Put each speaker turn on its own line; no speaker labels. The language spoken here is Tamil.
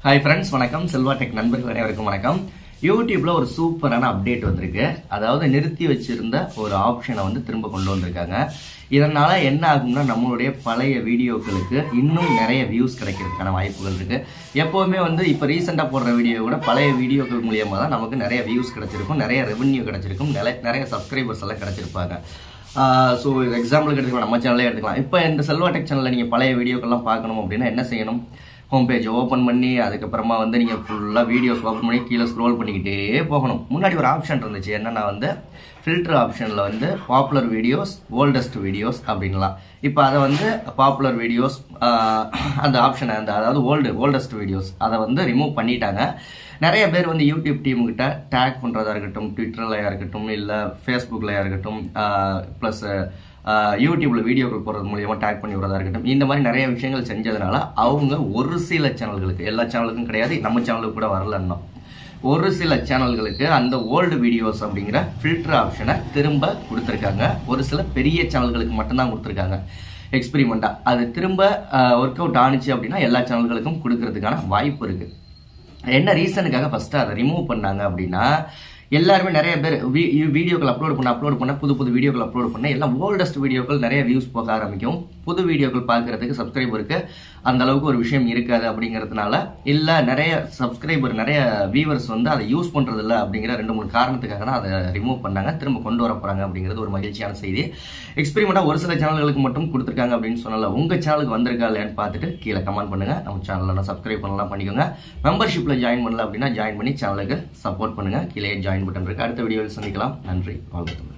ஹாய் ஃப்ரெண்ட்ஸ், வணக்கம். செல்வா டெக் நண்பர்கள் அனைவருக்கும் வணக்கம். யூடியூப்ல ஒரு சூப்பரான அப்டேட் வந்திருக்கு. அதாவது நிறுத்தி வச்சிருந்த ஒரு ஆப்ஷனை திரும்ப கொண்டு வந்திருக்காங்க. இதனால என்ன ஆகும்னா, நம்மளுடைய பழைய வீடியோக்களுக்கு இன்னும் நிறைய வியூஸ் கிடைக்கிறதுக்கான வாய்ப்புகள் இருக்கு. எப்போவுமே இப்போ ரீசெண்டாக போடுற வீடியோ கூட பழைய வீடியோக்கள் மூலியமாக தான் நமக்கு நிறைய வியூஸ் கிடைச்சிருக்கும், நிறைய ரெவன்யூ கிடைச்சிருக்கும், நிறைய சப்ஸ்கிரைபர்ஸ் எல்லாம் கிடைச்சிருப்பாங்க. ஸோ எக்ஸாம்பிளுக்கு எடுத்துக்கலாம், நம்ம சேனலே எடுத்துக்கலாம். இப்போ இந்த செல்வா டெக் சேனலில் நீங்கள் பழைய வீடியோக்கள்லாம் பார்க்கணும் அப்படின்னா என்ன செய்யணும்? ஹோம் பேஜ் ஓப்பன் பண்ணி அதுக்கப்புறமா நீங்கள் ஃபுல்லாக வீடியோஸ் ஓப்பன் பண்ணி கீழே ஸ்க்ரோல் பண்ணிக்கிட்டே போகணும். முன்னாடி ஒரு ஆப்ஷன் இருந்துச்சு, என்னென்னா ஃபில்டர் ஆப்ஷனில் பாப்புலர் வீடியோஸ், ஓல்டஸ்ட் வீடியோஸ் அப்படின்லாம். இப்போ அதை பாப்புலர் வீடியோஸ் அந்த ஆப்ஷனை அதாவது ஓல்டஸ்ட் வீடியோஸ் அதை ரிமூவ் பண்ணிட்டாங்க. நிறைய பேர் யூடியூப் டீமுக்கிட்ட டேக் பண்ணுறதா இருக்கட்டும், ட்விட்டர்லையாக இருக்கட்டும், இல்லை ஃபேஸ்புக்லையாக இருக்கட்டும், ப்ளஸ் யூடியூப்ல வீடியோக்கள் போடுறது மூலியமா டேக் பண்ணி விடுறதா இருக்கட்டும், இந்த மாதிரி நிறைய விஷயங்கள் செஞ்சதுனால அவங்க ஒரு சில சேனல்களுக்கு, எல்லா சேனலுக்கும் கிடையாது, நம்ம சேனலுக்கு கூட வரலன்னா, ஒரு சில சேனல்களுக்கு அந்த ஓல்டு வீடியோஸ் அப்படிங்கிற ஃபில்டர் ஆப்ஷனை திரும்ப கொடுத்துருக்காங்க. ஒரு சில பெரிய சேனல்களுக்கு மட்டும்தான் கொடுத்துருக்காங்க எக்ஸ்பெரிமெண்டா. அது திரும்ப ஒர்க் அவுட் ஆனிச்சு அப்படின்னா எல்லா சேனல்களுக்கும் கொடுக்கறதுக்கான வாய்ப்பு இருக்கு. என்ன ரீசனுக்காக ஃபர்ஸ்ட் அதை ரிமூவ் பண்ணாங்க அப்படின்னா, எல்லாருமே நிறைய பேர் வீடியோக்கள் அப்லோட் பண்ண புது வீடியோக்கள் அப்லோட் பண்ண எல்லாம் ஓல்டஸ்ட் வீடியோக்கள் நிறைய வியூஸ் போக ஆரம்பிக்கும். புது வீடியோக்கள் பார்க்கறதுக்கு சப்ஸ்கிரைபருக்கு அந்த அளவுக்கு ஒரு விஷயம் இருக்காது. அப்படிங்கிறதுனால இல்லை, நிறைய சப்ஸ்கிரைபர் நிறைய வியூவர்ஸ் அதை யூஸ் பண்றது இல்லை அப்படிங்கிற 2-3 காரணத்துக்காக தான் அதை ரிமூவ் பண்ணாங்க. திரும்ப கொண்டு வர போறாங்க அப்படிங்கிறது ஒரு மகிழ்ச்சியான செய்தி. எக்ஸ்பெரிமெண்டா ஒரு சில சேனல்களுக்கு மட்டும் கொடுத்துருக்காங்க அப்படின்னு சொன்னால, உங்க சேனலுக்கு வந்திருக்கா இல்லையான்னு பார்த்துட்டு கீழே கமெண்ட் பண்ணுங்க. நம்ம சேனலை சப்ஸ்கிரைப் பண்ணலாம் பண்ணிக்கோங்க. மெம்பர்ஷிப்ல ஜாயின் பண்ணல அப்படின்னா ஜாயின் பண்ணி சேனலுக்கு சப்போர்ட் பண்ணுங்க. கீழே ஜாயின் பட்டன் இருக்கு. அடுத்த வீடியோவில் சந்திக்கலாம். நன்றி. வாழ்த்துக்கள்.